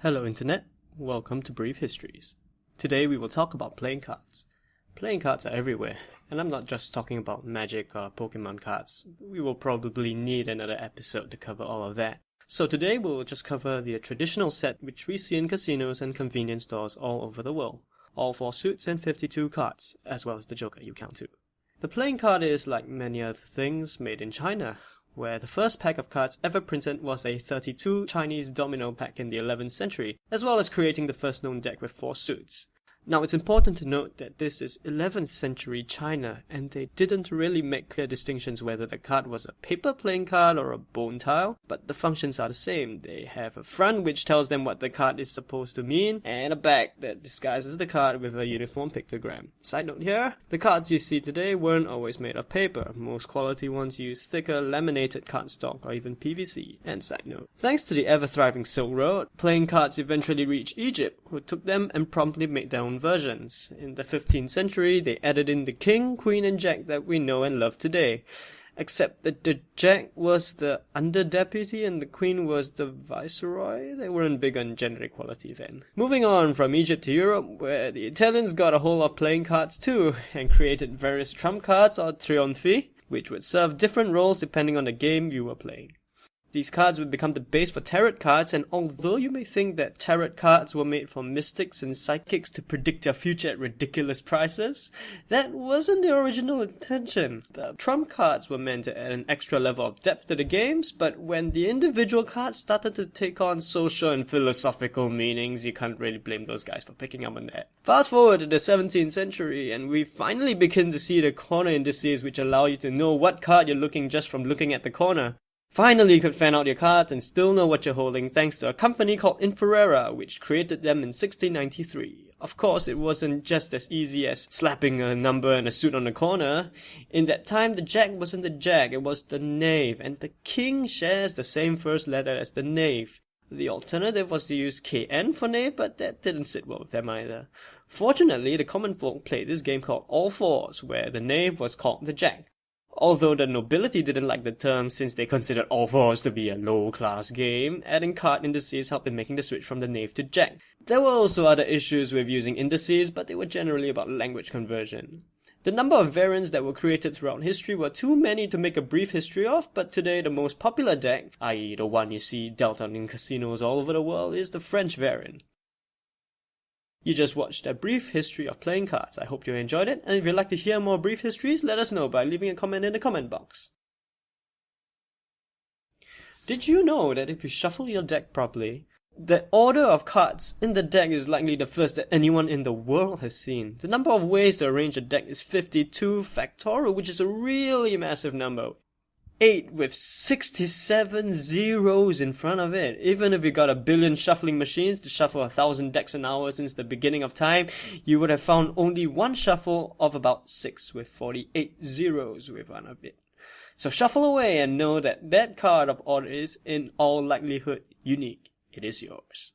Hello Internet, welcome to Brief Histories. Today we will talk about playing cards. Playing cards are everywhere, and I'm not just talking about Magic or Pokemon cards. We will probably need another episode to cover all of that. So today we'll just cover the traditional set which we see in casinos and convenience stores all over the world. All 4 suits and 52 cards, as well as the Joker you count too. The playing card is, like many other things, made in China, where the first pack of cards ever printed was a 32 Chinese domino pack in the 11th century, as well as creating the first known deck with 4 suits. Now it's important to note that this is 11th century China, and they didn't really make clear distinctions whether the card was a paper playing card or a bone tile, but the functions are the same. They have a front which tells them what the card is supposed to mean, and a back that disguises the card with a uniform pictogram. Side note here, the cards you see today weren't always made of paper. Most quality ones use thicker laminated cardstock or even PVC. And side note, thanks to the ever-thriving Silk Road, playing cards eventually reached Egypt, who took them and promptly made their own versions. In the 15th century, they added in the king, queen and jack that we know and love today. Except that the jack was the under-deputy and the queen was the viceroy. They weren't big on gender equality then. Moving on from Egypt to Europe, where the Italians got a hold of playing cards too, and created various trump cards or trionfi, which would serve different roles depending on the game you were playing. These cards would become the base for tarot cards, and although you may think that tarot cards were made for mystics and psychics to predict your future at ridiculous prices, that wasn't the original intention. The trump cards were meant to add an extra level of depth to the games, but when the individual cards started to take on social and philosophical meanings, you can't really blame those guys for picking up on that. Fast forward to the 17th century, and we finally begin to see the corner indices which allow you to know what card you're looking just from looking at the corner. Finally, you could fan out your cards and still know what you're holding thanks to a company called Inferrera, which created them in 1693. Of course, it wasn't just as easy as slapping a number and a suit on the corner. In that time, the jack wasn't the jack, it was the knave, and the king shares the same first letter as the knave. The alternative was to use KN for knave, but that didn't sit well with them either. Fortunately, the common folk played this game called All Fours, where the knave was called the jack. Although the nobility didn't like the term since they considered all fours to be a low-class game, adding card indices helped in making the switch from the knave to jack. There were also other issues with using indices, but they were generally about language conversion. The number of variants that were created throughout history were too many to make a brief history of, but today the most popular deck, i.e. the one you see dealt out in casinos all over the world, is the French variant. You just watched a brief history of playing cards. I hope you enjoyed it, and if you'd like to hear more brief histories, let us know by leaving a comment in the comment box. Did you know that if you shuffle your deck properly, the order of cards in the deck is likely the first that anyone in the world has seen? The number of ways to arrange a deck is 52 factorial, which is a really massive number. 8 with 67 zeros in front of it. Even if you got a billion shuffling machines to shuffle 1,000 decks an hour since the beginning of time, you would have found only one shuffle of about 6 with 48 zeros with one of it. So shuffle away and know that that card of order is in all likelihood unique. It is yours.